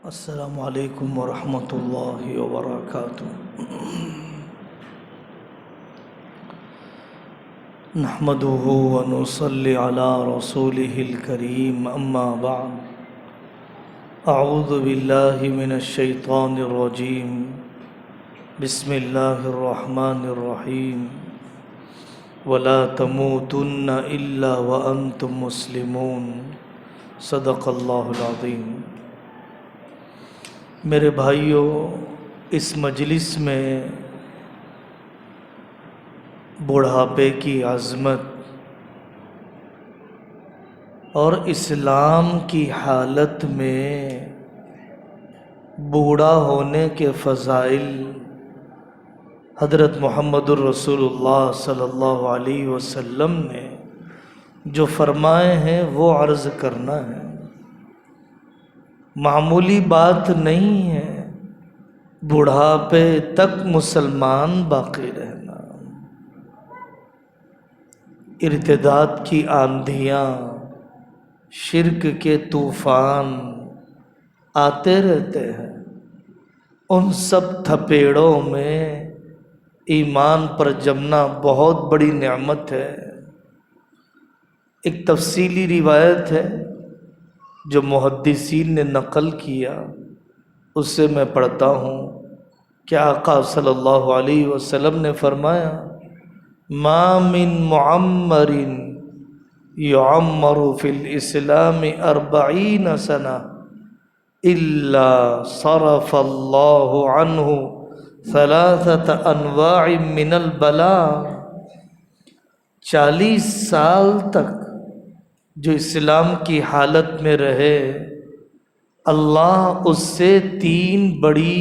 السلام علیکم ورحمۃ اللہ وبرکاتہ۔ نحمده ونصلي على رسوله الكريم اما بعد، اعوذ باللہ من الشیطان الرجیم، بسم اللہ الرحمن الرحیم، ولا تموتن الا وانتم مسلمون، صدق اللہ العظیم۔ میرے بھائیوں، اس مجلس میں بڑھاپے کی عظمت اور اسلام کی حالت میں بوڑھا ہونے کے فضائل حضرت محمد الرسول اللہ صلی اللہ علیہ وسلم نے جو فرمائے ہیں وہ عرض کرنا ہے۔ معمولی بات نہیں ہے بڑھاپے تک مسلمان باقی رہنا۔ ارتداد کی آندھیاں، شرک کے طوفان آتے رہتے ہیں، ان سب تھپیڑوں میں ایمان پر جمنا بہت بڑی نعمت ہے۔ ایک تفصیلی روایت ہے جو محدثین نے نقل کیا، اس سے میں پڑھتا ہوں کہ آقا صلی اللہ علیہ وسلم نے فرمایا، ما من معمر یعمر فی الاسلام 40 سنہ الا صرف اللہ عنہ 3 انواع من البلاء۔ 40 سال تک جو اسلام کی حالت میں رہے، اللہ اس سے 3 بڑی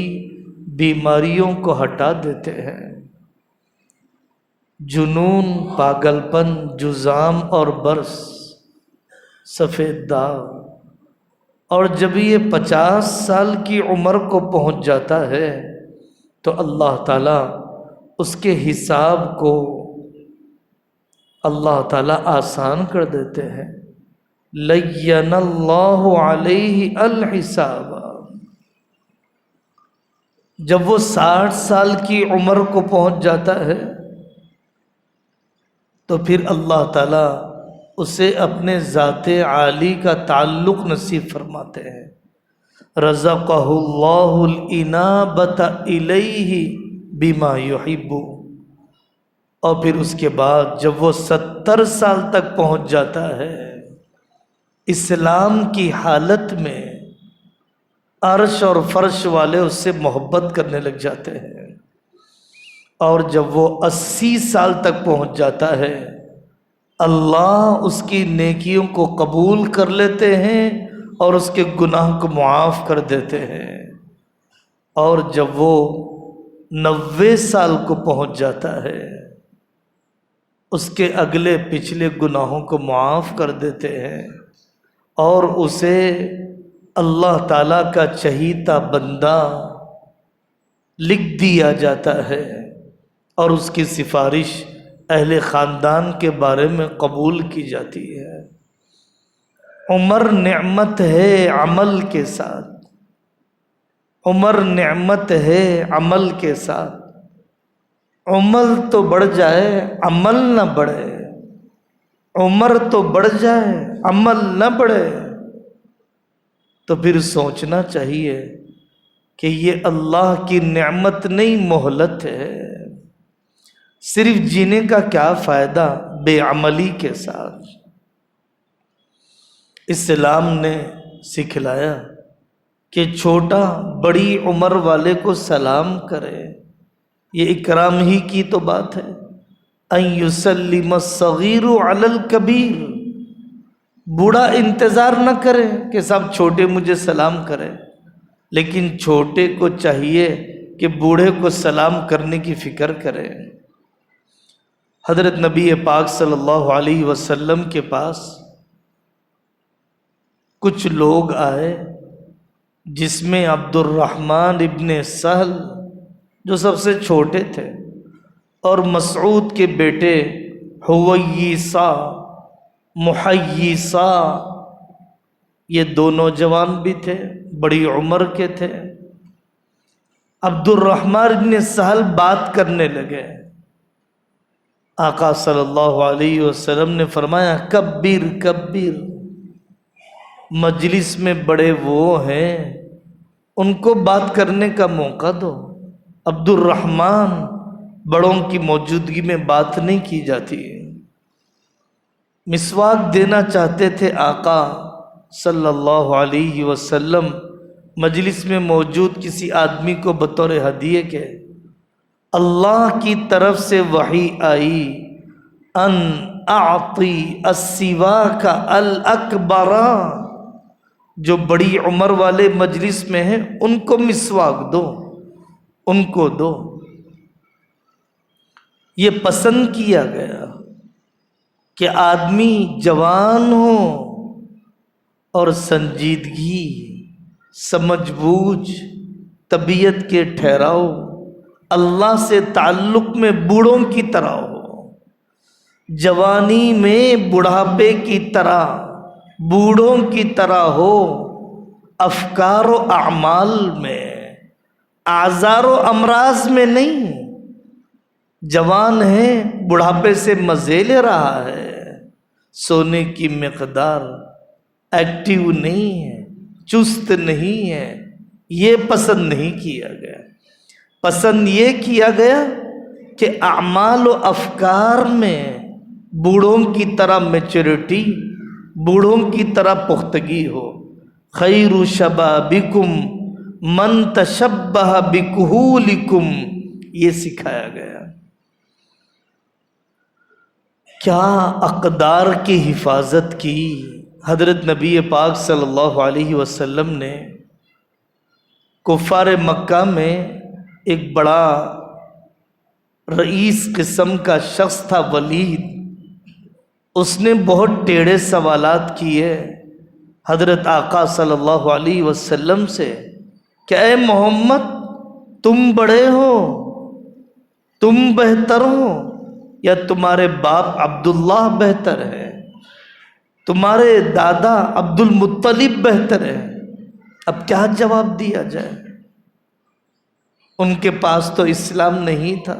بیماریوں کو ہٹا دیتے ہیں: جنون، پاگل پن، جذام اور برس، سفید داغ۔ اور جب یہ 50 سال کی عمر کو پہنچ جاتا ہے تو اللہ تعالیٰ اس کے حساب کو اللہ تعالیٰ آسان کر دیتے ہیں۔ لین اللہ علیہ الحساب۔ جب وہ 60 سال کی عمر کو پہنچ جاتا ہے تو پھر اللہ تعالیٰ اسے اپنے ذات عالی کا تعلق نصیب فرماتے ہیں۔ رزقہ اللہ الانابۃ الیہ بما یحب۔ اور پھر اس کے بعد جب وہ 70 سال تک پہنچ جاتا ہے، اسلام کی حالت میں عرش اور فرش والے اس سے محبت کرنے لگ جاتے ہیں۔ اور جب وہ 80 سال تک پہنچ جاتا ہے، اللہ اس کی نیکیوں کو قبول کر لیتے ہیں اور اس کے گناہ کو معاف کر دیتے ہیں۔ اور جب وہ 90 سال کو پہنچ جاتا ہے، اس کے اگلے پچھلے گناہوں کو معاف کر دیتے ہیں اور اسے اللہ تعالیٰ کا چہیتا بندہ لکھ دیا جاتا ہے، اور اس کی سفارش اہل خاندان کے بارے میں قبول کی جاتی ہے۔ عمر نعمت ہے عمل کے ساتھ، عمر نعمت ہے عمل کے ساتھ۔ عمر تو بڑھ جائے عمل نہ بڑھے، عمر تو بڑھ جائے عمل نہ بڑھے، تو پھر سوچنا چاہیے کہ یہ اللہ کی نعمت نہیں، مہلت ہے۔ صرف جینے کا کیا فائدہ بے عملی کے ساتھ؟ اسلام نے سکھلایا کہ چھوٹا بڑی عمر والے کو سلام کرے، یہ اکرام ہی کی تو بات ہے۔ ان یسلم الصغیر علی الکبیر۔ بوڑھا انتظار نہ کرے کہ سب چھوٹے مجھے سلام کرے، لیکن چھوٹے کو چاہیے کہ بوڑھے کو سلام کرنے کی فکر کرے۔ حضرت نبی پاک صلی اللہ علیہ وسلم کے پاس کچھ لوگ آئے، جس میں عبد الرحمن ابن سہل جو سب سے چھوٹے تھے، اور مسعود کے بیٹے حویسہ، محیسہ، یہ دو نوجوان بھی تھے، بڑی عمر کے تھے۔ عبد الرحمن بن سہل بات کرنے لگے۔ آقا صلی اللہ علیہ وسلم نے فرمایا کبیر کبیر، مجلس میں بڑے وہ ہیں، ان کو بات کرنے کا موقع دو۔ عبد الرحمن، بڑوں کی موجودگی میں بات نہیں کی جاتی۔ مسواک دینا چاہتے تھے آقا صلی اللہ علیہ وسلم، مجلس میں موجود کسی آدمی کو بطور ہدیے کے اللہ کی طرف سے وحی آئی ان اعطی السواک الاکبر، جو بڑی عمر والے مجلس میں ہیں ان کو مسواک دو، ان کو دو۔ یہ پسند کیا گیا کہ آدمی جوان ہو اور سنجیدگی، سمجھ بوجھ، طبیعت کے ٹھہراؤ، اللہ سے تعلق میں بوڑھوں کی طرح ہو، جوانی میں بڑھاپے کی طرح، بوڑھوں کی طرح ہو، افکار و اعمال میں، اعذار و امراض میں نہیں۔ جوان ہے، بڑھاپے سے مزے لے رہا ہے، سونے کی مقدار، ایکٹیو نہیں ہے، چست نہیں ہے، یہ پسند نہیں کیا گیا۔ پسند یہ کیا گیا کہ اعمال و افکار میں بوڑھوں کی طرح میچورٹی، بوڑھوں کی طرح پختگی ہو۔ خیر شبابکم من تشبہ بکہولکم، یہ سکھایا گیا۔ کیا اقدار کی حفاظت کی حضرت نبی پاک صلی اللہ علیہ وسلم نے۔ کفار مکہ میں ایک بڑا رئیس قسم کا شخص تھا ولید، اس نے بہت ٹیڑھے سوالات کیے حضرت آقا صلی اللہ علیہ وسلم سے کہ اے محمد، تم بڑے ہو، تم بہتر ہو یا تمہارے باپ عبداللہ بہتر ہے، تمہارے دادا عبد المطلب بہتر ہے؟ اب کیا جواب دیا جائے؟ ان کے پاس تو اسلام نہیں تھا،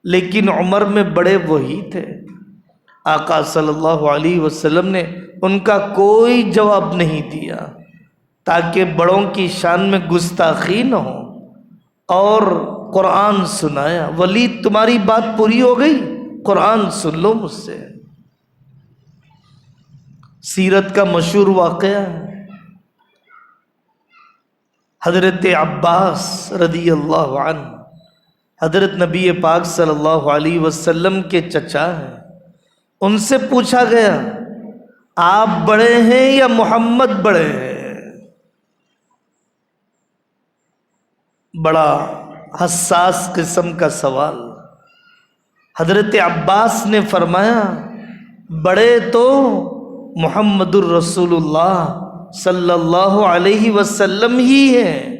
لیکن عمر میں بڑے وہی تھے۔ آقا صلی اللہ علیہ وسلم نے ان کا کوئی جواب نہیں دیا تاکہ بڑوں کی شان میں گستاخی نہ ہو، اور قرآن سنایا۔ ولید، تمہاری بات پوری ہو گئی، قرآن سن لو مجھ سے۔ سیرت کا مشہور واقعہ ہے، حضرت عباس رضی اللہ عنہ حضرت نبی پاک صلی اللہ علیہ وسلم کے چچا ہیں۔ ان سے پوچھا گیا آپ بڑے ہیں یا محمد بڑے ہیں؟ بڑا حساس قسم کا سوال۔ حضرت عباس نے فرمایا بڑے تو محمد الرسول اللہ صلی اللہ علیہ وسلم ہی ہیں،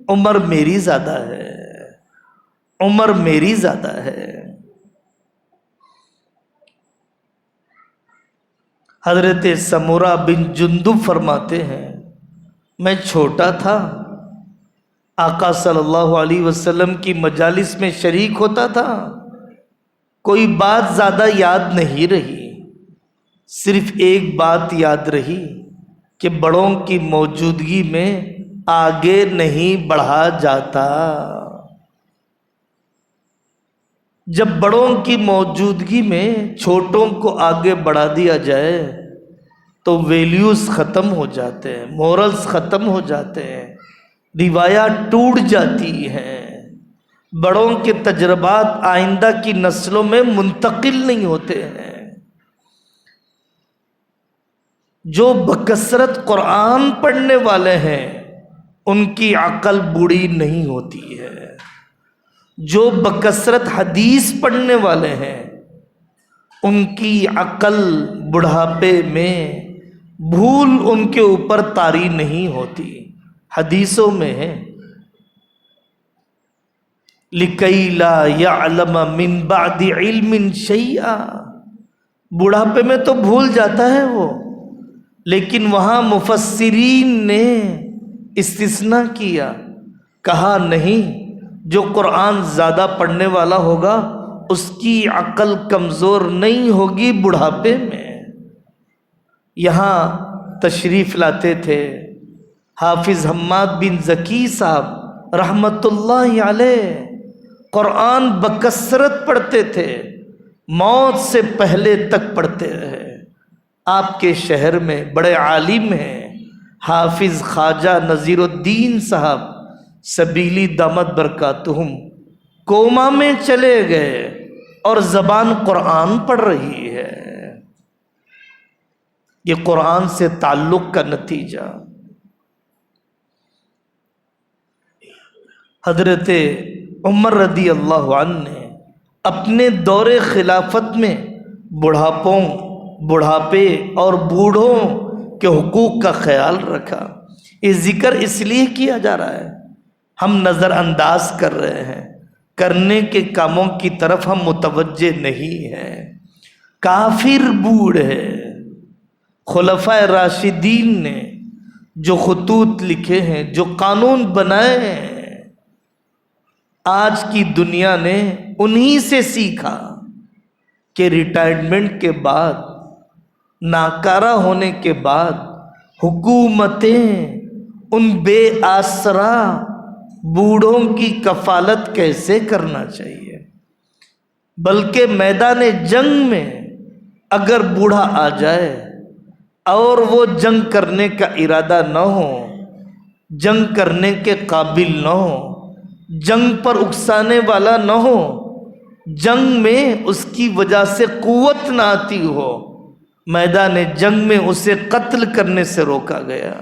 عمر میری زیادہ ہے، عمر میری زیادہ ہے۔ حضرت سمورہ بن جندب فرماتے ہیں میں چھوٹا تھا، آقا صلی اللہ علیہ وسلم کی مجالس میں شریک ہوتا تھا، کوئی بات زیادہ یاد نہیں رہی، صرف ایک بات یاد رہی کہ بڑوں کی موجودگی میں آگے نہیں بڑھا جاتا۔ جب بڑوں کی موجودگی میں چھوٹوں کو آگے بڑھا دیا جائے تو ویلیوز ختم ہو جاتے ہیں، مورلز ختم ہو جاتے ہیں، روایات ٹوٹ جاتی ہیں، بڑوں کے تجربات آئندہ کی نسلوں میں منتقل نہیں ہوتے ہیں۔ جو بکثرت قرآن پڑھنے والے ہیں ان کی عقل بوڑھی نہیں ہوتی ہے، جو بکثرت حدیث پڑھنے والے ہیں ان کی عقل بڑھاپے میں بھول ان کے اوپر طاری نہیں ہوتی۔ حدیثوں میں ہے لِكَيْ لَا يَعْلَمَ مِن بَعْدِ عِلْمٍ شَيْئًا، بڑھاپے میں تو بھول جاتا ہے وہ، لیکن وہاں مفسرین نے استثناء کیا، کہا نہیں، جو قرآن زیادہ پڑھنے والا ہوگا اس کی عقل کمزور نہیں ہوگی بڑھاپے میں۔ یہاں تشریف لاتے تھے حافظ حماد بن ذکی صاحب رحمت اللہ علیہ، قرآن بکثرت پڑھتے تھے، موت سے پہلے تک پڑھتے رہے۔ آپ کے شہر میں بڑے عالم ہیں حافظ خواجہ نذیر الدین صاحب سبیلی دامت برکاتہم، کوما میں چلے گئے اور زبان قرآن پڑھ رہی ہے۔ یہ قرآن سے تعلق کا نتیجہ۔ حضرت عمر رضی اللہ عنہ نے اپنے دور خلافت میں بڑھاپے اور بوڑھوں کے حقوق کا خیال رکھا۔ یہ ذکر اس لیے کیا جا رہا ہے، ہم نظر انداز کر رہے ہیں، کرنے کے کاموں کی طرف ہم متوجہ نہیں ہیں۔ کافر بوڑھے، خلفائے راشدین نے جو خطوط لکھے ہیں، جو قانون بنائے ہیں، آج کی دنیا نے انہی سے سیکھا کہ ریٹائرمنٹ کے بعد، ناکارہ ہونے کے بعد حکومتیں ان بے آسرا بوڑھوں کی کفالت کیسے کرنا چاہیے، بلکہ میدان جنگ میں اگر بوڑھا آ جائے اور وہ جنگ کرنے کا ارادہ نہ ہو، جنگ کرنے کے قابل نہ ہو، جنگ پر اکسانے والا نہ ہو، جنگ میں اس کی وجہ سے قوت نہ آتی ہو، میدان جنگ میں اسے قتل کرنے سے روکا گیا۔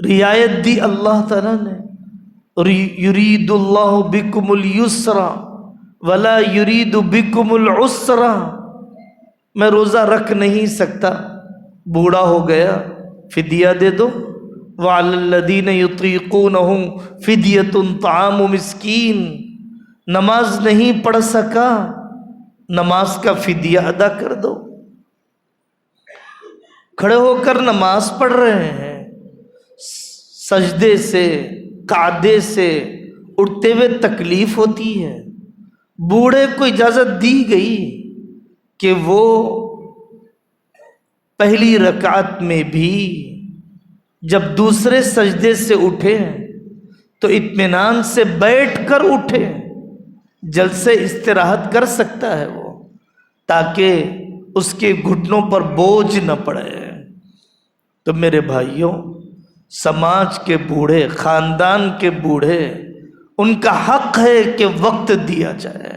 رعایت دی اللہ تعالیٰ نے، یرید اللہ بکم الیسر ولا یرید بکم العسر۔ میں روزہ رکھ نہیں سکتا، بوڑھا ہو گیا، فدیہ دے دو۔ وعلی الذین یطیقونہ فدیۃ طعام مسکین، نماز نہیں پڑھ سکا، نماز کا فدیہ ادا کر دو۔ کھڑے ہو کر نماز پڑھ رہے ہیں، سجدے سے قعدے سے اٹھتے ہوئے تکلیف ہوتی ہے، بوڑھے کو اجازت دی گئی کہ وہ پہلی رکعت میں بھی جب دوسرے سجدے سے اٹھے تو اطمینان سے بیٹھ کر اٹھے، جلسے استراحت کر سکتا ہے وہ، تاکہ اس کے گھٹنوں پر بوجھ نہ پڑے۔ تو میرے بھائیوں، سماج کے بوڑھے، خاندان کے بوڑھے، ان کا حق ہے کہ وقت دیا جائے۔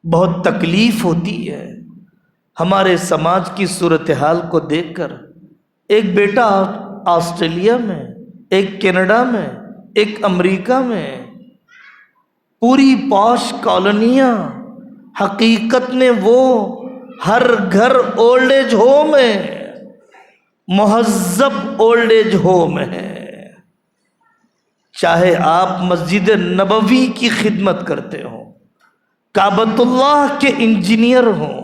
بہت تکلیف ہوتی ہے ہمارے سماج کی صورتحال کو دیکھ کر۔ ایک بیٹا آسٹریلیا میں، ایک کینیڈا میں، ایک امریکہ میں، پوری پاش کالونیاں، حقیقت میں وہ ہر گھر اولڈ ایج ہوم ہے، مہذب اولڈ ایج ہوم ہے۔ چاہے آپ مسجد نبوی کی خدمت کرتے ہوں، کعبۃ اللہ کے انجینئر ہوں،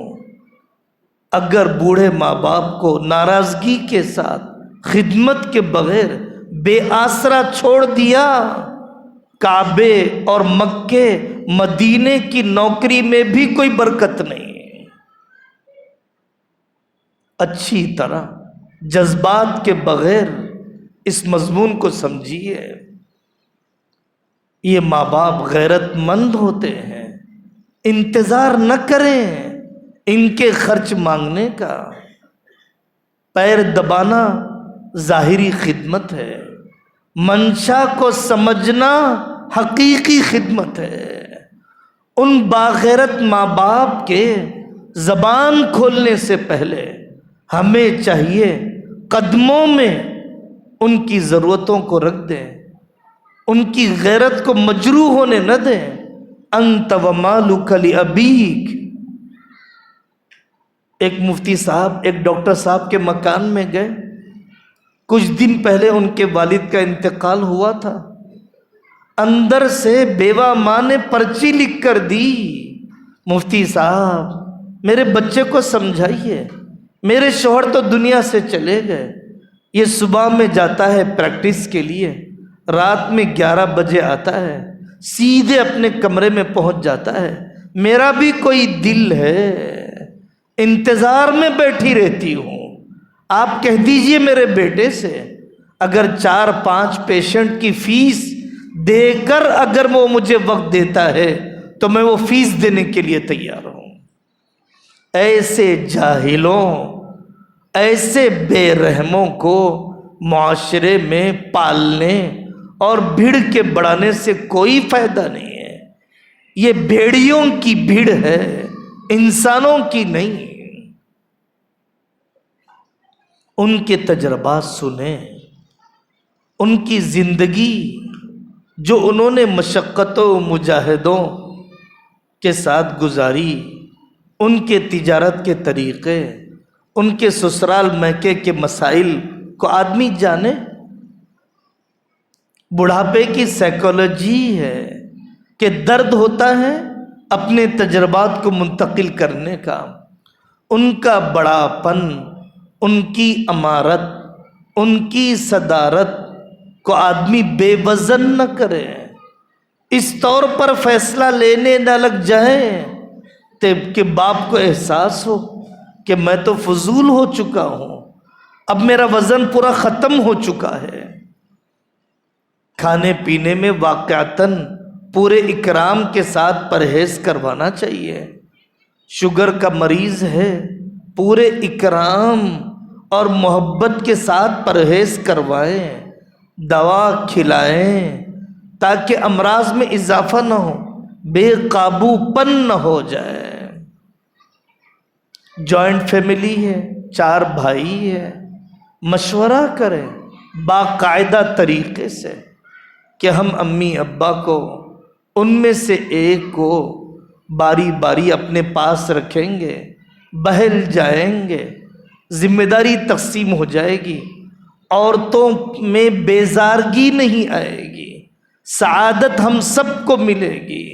اگر بوڑھے ماں باپ کو ناراضگی کے ساتھ خدمت کے بغیر بے آسرا چھوڑ دیا، کعبے اور مکے مدینے کی نوکری میں بھی کوئی برکت نہیں۔ اچھی طرح جذبات کے بغیر اس مضمون کو سمجھیے۔ یہ ماں باپ غیرت مند ہوتے ہیں، انتظار نہ کریں ان کے خرچ مانگنے کا۔ پیر دبانا ظاہری خدمت ہے، منشا کو سمجھنا حقیقی خدمت ہے۔ ان باغیرت ماں باپ کے زبان کھولنے سے پہلے ہمیں چاہیے قدموں میں ان کی ضرورتوں کو رکھ دیں، ان کی غیرت کو مجروح ہونے نہ دیں۔ انت ومالک لابیک۔ ایک مفتی صاحب ایک ڈاکٹر صاحب کے مکان میں گئے، کچھ دن پہلے ان کے والد کا انتقال ہوا تھا۔ اندر سے بیوہ ماں نے پرچی لکھ کر دی، مفتی صاحب میرے بچے کو سمجھائیے، میرے شوہر تو دنیا سے چلے گئے، یہ صبح میں جاتا ہے پریکٹس کے لیے، رات میں 11 بجے آتا ہے، سیدھے اپنے کمرے میں پہنچ جاتا ہے۔ میرا بھی کوئی دل ہے، انتظار میں بیٹھی رہتی ہوں۔ آپ کہہ دیجئے میرے بیٹے سے، اگر 4-5 پیشنٹ کی فیس دے کر اگر وہ مجھے وقت دیتا ہے تو میں وہ فیس دینے کے لیے تیار ہوں۔ ایسے جاہلوں، ایسے بے رحموں کو معاشرے میں پالنے اور بھیڑ کے بڑھانے سے کوئی فائدہ نہیں ہے۔ یہ بھیڑیوں کی بھیڑ ہے، انسانوں کی نہیں۔ ان کے تجربات سنیں، ان کی زندگی جو انہوں نے مشقتوں و مجاہدوں کے ساتھ گزاری، ان کے تجارت کے طریقے، ان کے سسرال میکے کے مسائل کو آدمی جانے۔ بڑھاپے کی سائیکالوجی ہے کہ درد ہوتا ہے اپنے تجربات کو منتقل کرنے کا۔ ان کا بڑا پن، ان کی امارت، ان کی صدارت کو آدمی بے وزن نہ کرے، اس طور پر فیصلہ لینے نہ لگ جائے کہ باپ کو احساس ہو کہ میں تو فضول ہو چکا ہوں، اب میرا وزن پورا ختم ہو چکا ہے۔ کھانے پینے میں واقعتاً پورے اکرام کے ساتھ پرہیز کروانا چاہیے۔ شوگر کا مریض ہے، پورے اکرام اور محبت کے ساتھ پرہیز کروائیں، دوا کھلائیں تاکہ امراض میں اضافہ نہ ہو، بے قابو پن نہ ہو جائے۔ جوائنٹ فیملی ہے، 4 بھائی ہے، مشورہ کریں باقاعدہ طریقے سے کہ ہم امی ابا کو، ان میں سے ایک کو باری باری اپنے پاس رکھیں گے، بہل جائیں گے، ذمہ داری تقسیم ہو جائے گی، عورتوں میں بیزارگی نہیں آئے گی، سعادت ہم سب کو ملے گی۔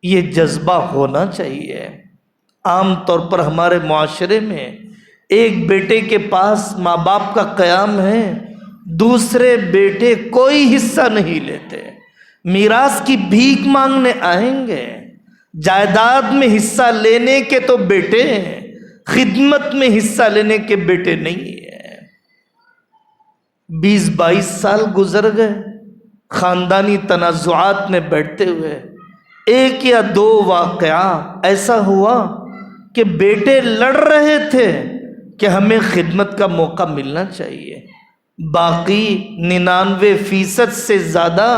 یہ جذبہ ہونا چاہیے۔ عام طور پر ہمارے معاشرے میں ایک بیٹے کے پاس ماں باپ کا قیام ہے، دوسرے بیٹے کوئی حصہ نہیں لیتے، میراث کی بھیک مانگنے آئیں گے۔ جائیداد میں حصہ لینے کے تو بیٹے ہیں، خدمت میں حصہ لینے کے بیٹے نہیں ہیں۔ 20-22 سال گزر گئے، خاندانی تنازعات میں بیٹھتے ہوئے 1 یا 2 واقعہ ایسا ہوا کہ بیٹے لڑ رہے تھے کہ ہمیں خدمت کا موقع ملنا چاہیے، باقی 99% سے زیادہ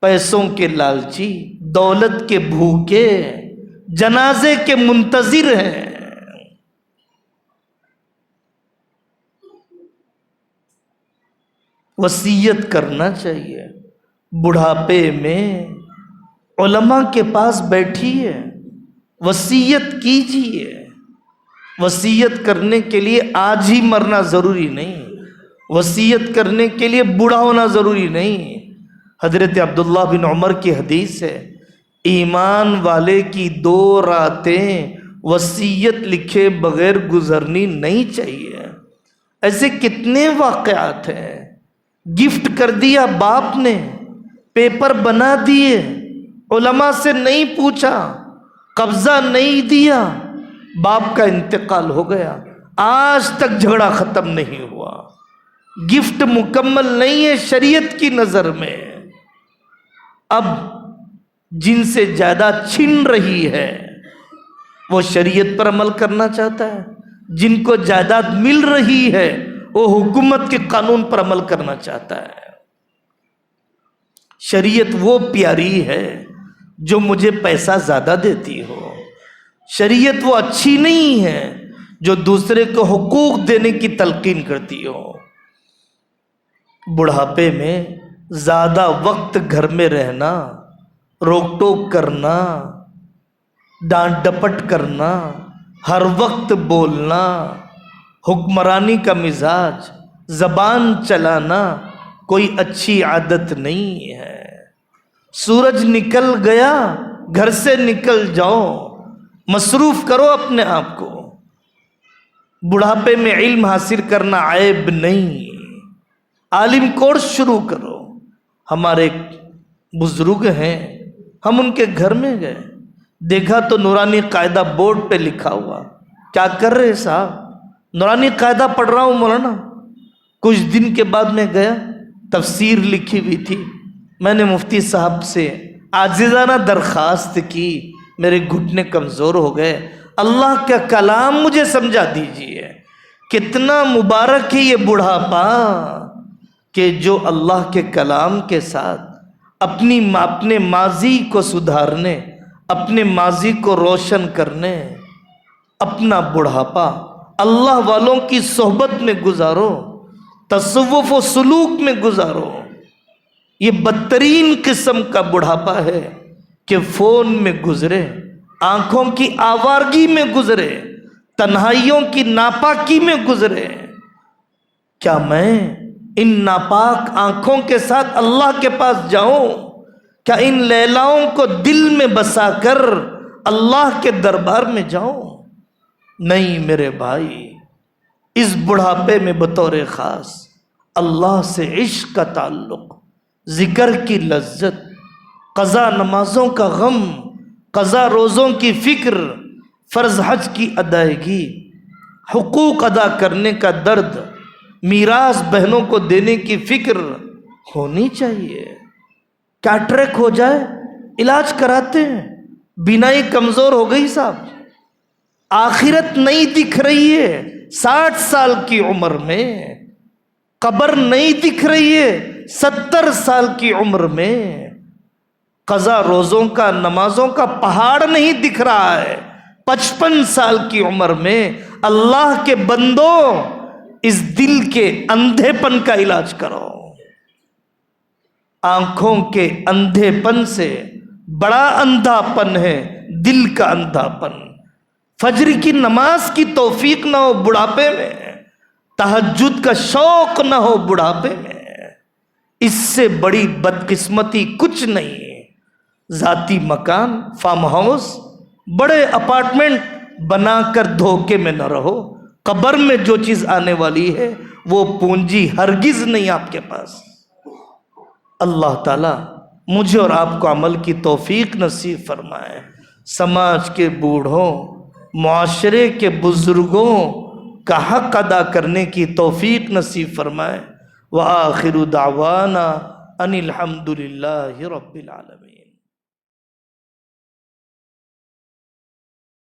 پیسوں کے لالچی، دولت کے بھوکے، جنازے کے منتظر ہیں۔ وصیت کرنا چاہیے۔ بڑھاپے میں علماء کے پاس بیٹھیے، وصیت کیجیے۔ وصیت کرنے کے لیے آج ہی مرنا ضروری نہیں، وصیت کرنے کے لیے بوڑھا ہونا ضروری نہیں۔ حضرت عبداللہ بن عمر کی حدیث ہے، ایمان والے کی 2 راتیں وصیت لکھے بغیر گزرنی نہیں چاہیے۔ ایسے کتنے واقعات ہیں۔ گفٹ کر دیا باپ نے، پیپر بنا دیے، علماء سے نہیں پوچھا، قبضہ نہیں دیا، باپ کا انتقال ہو گیا، آج تک جھگڑا ختم نہیں ہوا۔ گفٹ مکمل نہیں ہے شریعت کی نظر میں۔ اب جن سے زیادہ چھن رہی ہے وہ شریعت پر عمل کرنا چاہتا ہے، جن کو جائیداد مل رہی ہے وہ حکومت کے قانون پر عمل کرنا چاہتا ہے۔ شریعت وہ پیاری ہے جو مجھے پیسہ زیادہ دیتی ہو، شریعت وہ اچھی نہیں ہے جو دوسرے کو حقوق دینے کی تلقین کرتی ہو۔ بڑھاپے میں زیادہ وقت گھر میں رہنا، روک ٹوک کرنا، ڈانٹ ڈپٹ کرنا، ہر وقت بولنا، حکمرانی کا مزاج، زبان چلانا کوئی اچھی عادت نہیں ہے۔ سورج نکل گیا، گھر سے نکل جاؤ، مصروف کرو اپنے آپ کو۔ بڑھاپے میں علم حاصل کرنا عیب نہیں، عالم کورس شروع کرو۔ ہمارے بزرگ ہیں، ہم ان کے گھر میں گئے، دیکھا تو نورانی قاعدہ بورڈ پہ لکھا ہوا۔ کیا کر رہے صاحب؟ نورانی قاعدہ پڑھ رہا ہوں مولانا۔ کچھ دن کے بعد میں گیا، تفسیر لکھی ہوئی تھی، میں نے مفتی صاحب سے عاجزانہ درخواست کی، میرے گھٹنے کمزور ہو گئے، اللہ کا کلام مجھے سمجھا دیجیے۔ کتنا مبارک ہے یہ بڑھاپا کہ جو اللہ کے کلام کے ساتھ اپنے ماضی کو سدھارنے، اپنے ماضی کو روشن کرنے، اپنا بڑھاپا اللہ والوں کی صحبت میں گزارو، تصوف و سلوک میں گزارو۔ یہ بدترین قسم کا بڑھاپا ہے کہ فون میں گزرے، آنکھوں کی آوارگی میں گزرے، تنہائیوں کی ناپاکی میں گزرے۔ کیا میں ان ناپاک آنکھوں کے ساتھ اللہ کے پاس جاؤں؟ کیا ان لیلاؤں کو دل میں بسا کر اللہ کے دربار میں جاؤں؟ نہیں میرے بھائی، اس بڑھاپے میں بطور خاص اللہ سے عشق کا تعلق، ذکر کی لذت، قضا نمازوں کا غم، قضا روزوں کی فکر، فرض حج کی ادائیگی، حقوق ادا کرنے کا درد، میراث بہنوں کو دینے کی فکر ہونی چاہیے۔ کیٹریک ہو جائے علاج کراتے ہیں، بینائی کمزور ہو گئی صاحب، آخرت نہیں دکھ رہی ہے 60 سال کی عمر میں، قبر نہیں دکھ رہی ہے 70 سال کی عمر میں، قضا روزوں کا نمازوں کا پہاڑ نہیں دکھ رہا ہے 55 سال کی عمر میں۔ اللہ کے بندو، اس دل کے اندھے پن کا علاج کرو۔ آنکھوں کے اندھے پن سے بڑا اندھا پن ہے دل کا اندھا پن۔ فجر کی نماز کی توفیق نہ ہو بڑھاپے میں، تہجد کا شوق نہ ہو بڑھاپے میں، اس سے بڑی بدقسمتی کچھ نہیں ہے۔ ذاتی مکان، فارم ہاؤس، بڑے اپارٹمنٹ بنا کر دھوکے میں نہ رہو۔ قبر میں جو چیز آنے والی ہے وہ پونجی ہرگز نہیں آپ کے پاس۔ اللہ تعالیٰ مجھے اور آپ کو عمل کی توفیق نصیب فرمائے، سماج کے بوڑھوں، معاشرے کے بزرگوں کا حق ادا کرنے کی توفیق نصیب فرمائے۔ وآخر دعوانا ان الحمد للہ رب العالمین۔